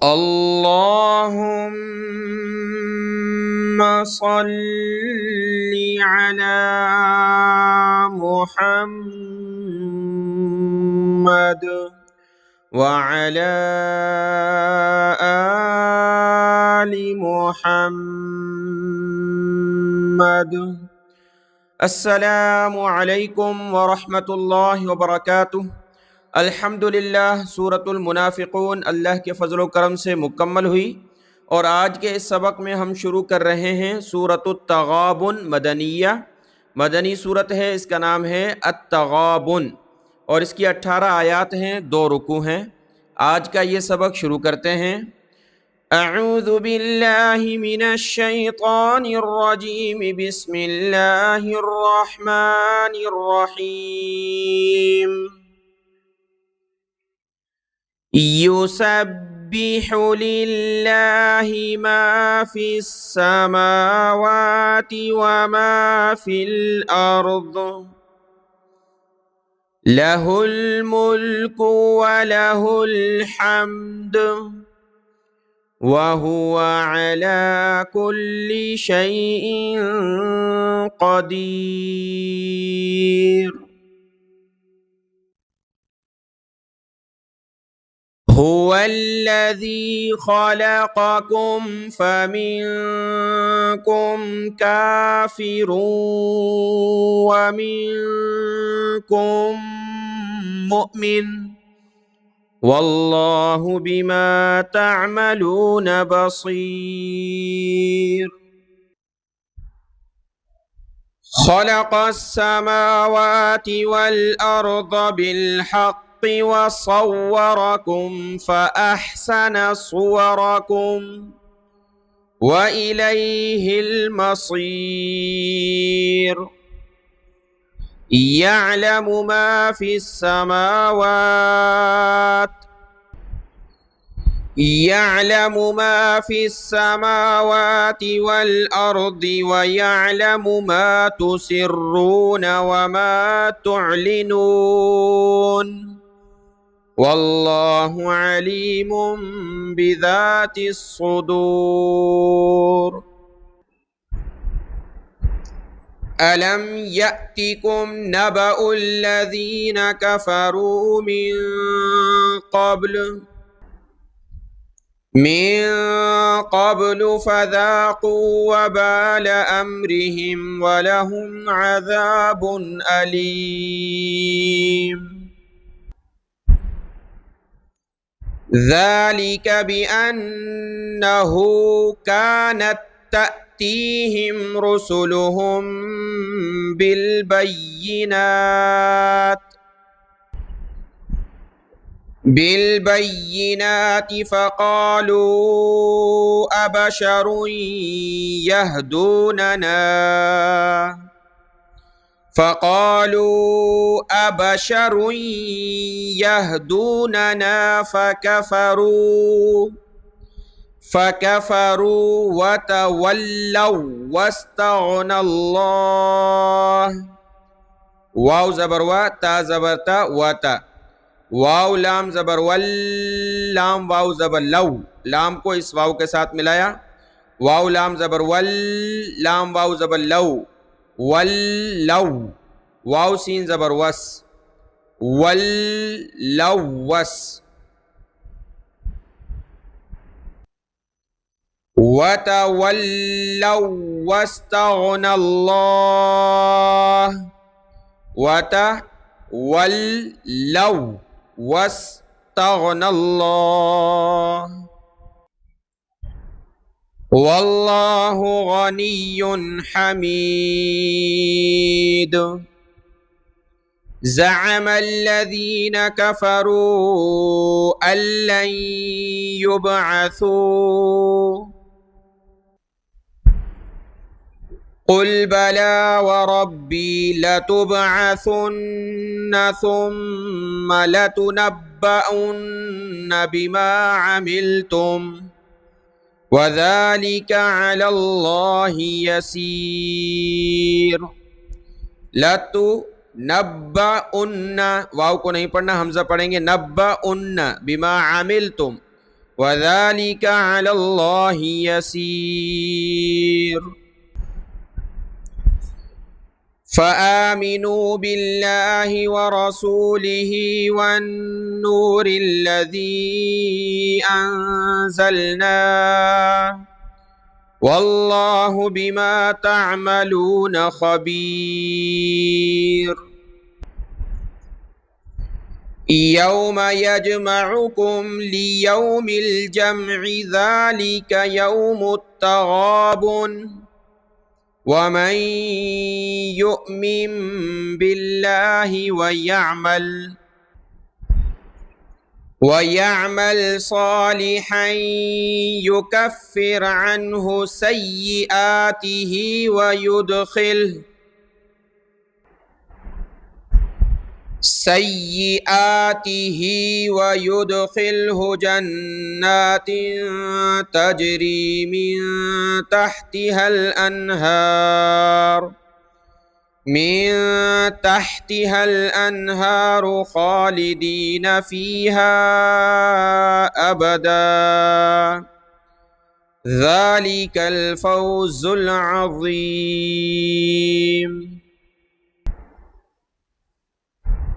अल्लाहुम्मा सल्ली अला मुहम्मद व अला आलि मुहम्मद। अस्सलामु अलैकुम व रहमतुल्लाहि व बरकातुहू। अल्हम्दुलिल्लाह, सूरतुल मुनाफिकून अल्लाह के फ़ज़ल व करम से मुकम्मल हुई और आज के इस सबक में हम शुरू कर रहे हैं सूरतुत तगाबुन मदनिया। मदनी सूरत है, इसका नाम है अत-तगाबुन और इसकी 18 आयात हैं, 2 रुकू हैं। आज का ये सबक शुरू करते हैं। अऊज़ु बिल्लाहि मिनश शैतानिर रजीम, बिस्मिल्लाहिर रहमानिर रहीम। युसब्बिहु लिल्लाहि मा फिस समावाति व मा फिल अर्द, लहुल मुल्कु व लहुल हम्द व हुवा अला कुल्लि शैइन क़दीर। हुवल्लज़ी ख़लक़कुम फ़मिन्कुम काफ़िरुन व मिन्कुम मुमिन वल्लाहु बिमा तअमलून बसीर। ख़लक़स समावाति वल अर्द बिल हक़्क़ि व सव्वरकुम फ़अहसन सुवरकुम व इलैहिल मसीर। यअलमु मा फिस समावात यअलमु मा फिस समावाति वल अर्दि व यअलमु मा तुसिर्रून व मा तुअलिनून वल्लाहु अलीमुम बिज़ातिस सुदूर। अलम यअतिकुम नबउल्लज़ीन कफ़रू मिन क़ब्लु फ़ज़ाक़ू वबाल अम्रिहिम वलहुम अज़ाबुन अलीम। ज़ालिक बिअन्नहु कानत तअतीहिम रुसुलुहुम बिलबय्यिनात फ़क़ालू अबशरुन यहदूनना फ़कफ़रू वतवल्लव वस्तगनल्लाह। वाव ज़बर व, ता ज़बर ता, व ता। वाव लाम ज़बर वल, लाम वाव ज़बर लव, लाम को इस वाव के साथ मिलाया। वाव लाम ज़बर वल, लाम वाव ज़बर लव, वल लव। वाव सीन ज़बर वस, वल लव वस। वतवल्लव वस्तगनल्लाह, वतवल्लव वस्तगनल्लाह। वल्लाहु गनियुन हमीद। ज़अमल्लज़ीन कफ़रू अल्लन युबअसू क़ुल बला व रब्बी लतुबअसुन्न सुम्मा लतुनब्बउन्न बिमा अमिलतुम व ज़ालिका अलल्लाहि यसीर। लतुनब्बउन्न, वाव को नहीं पढ़ना, हमज़ा पढ़ेंगे। नब्बउन्न बिमा अमिलतुम, وذلك على الله يسير فآمنوا بالله ورسوله والنور الذي أنزلنا والله بما تعملون خبير يوم يجمعكم ليوم الجمع ذلك يوم التغابن ومن يؤمن بالله ويعمل صالحا يكفر عنه سيئاته ويدخله جنات تجري من تحتها الأنهار خالدين فيها أبدا ذلك الفوز العظيم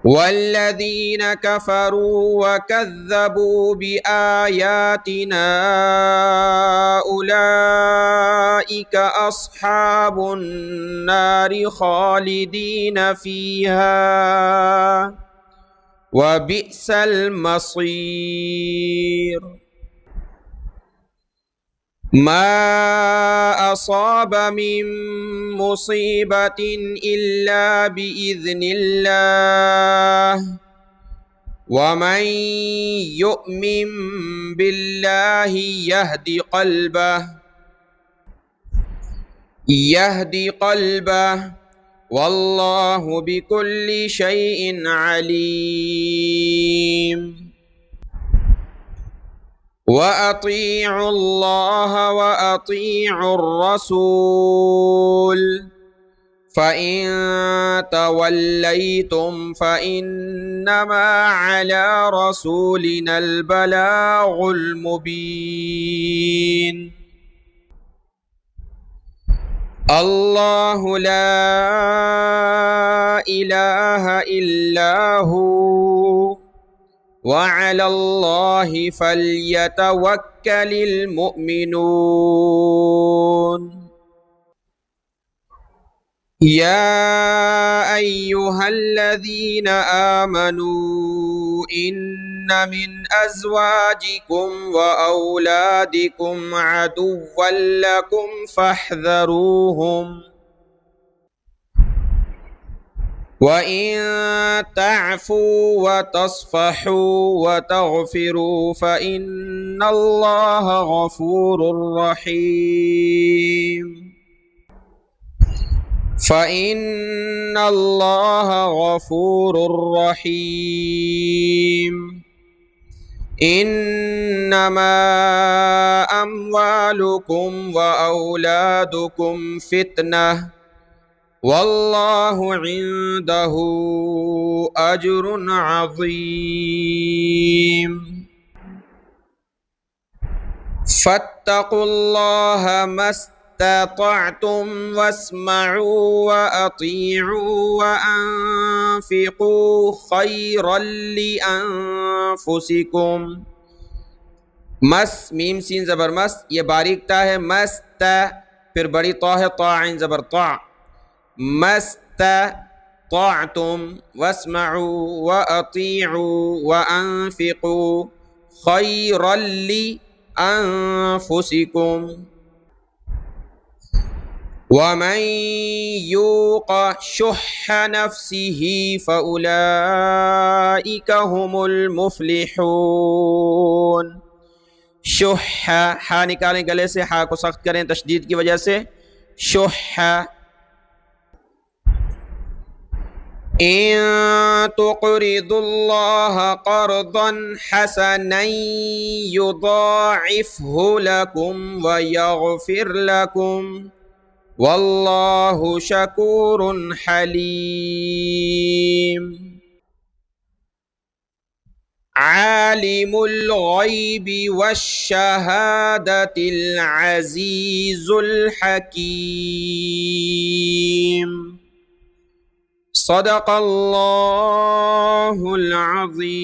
والذين كفروا وكذبوا بآياتنا أولئك أصحاب النار خالدين فيها وبئس المصير ما أصاب من مصيبة إلا بإذن الله ومن يؤمن بالله يهدي قلبه والله بكل شيء عليم وأطيعوا الله وأطيعوا الرسول فإن توليتم فإنما على رسولنا البلاغ المبين الله لا إله إلا هو وعلى الله فليتوكل المؤمنون يا أيها الذين آمنوا إن من أزواجكم وأولادكم عدوا لكم فاحذروهم وإن تعفوا وتصفحوا وتغفروا فإن الله غفور رحيم إنما أموالكم وأولادكم فتنة والله عنده أجر عظيم فاتقوا الله ما استطعتم واسمعوا وأطيعوا وأنفقوا خيرا لأنفسكم मस मीम सीन ज़बर मस, ये बारीक ता है, मस्त फिर बड़ी ता है, ता आइन ज़बर ता, मस्त ताअतुम वस्मउ व अतीउ व अनफिकु खैरल लि अनफुसिकुम वमन यूक़ शुह्ह नफ्सिही फउलाइक हुमुल मुफ्लिहून। शुह हा निकालें गले से, हा को सख्त करें तशदीद की वजह से, शुह। इन तुक़रिदुल्लाह क़र्ज़न हसनन युज़ाइफ़हु लकुम व यग़फ़िर लकुम वल्लाहु शकूरुन हलीम। आलिमुल गैबि वश्शहादतिल अज़ीज़ुल हकीम। सदक़ल्लाहुल अज़ीम।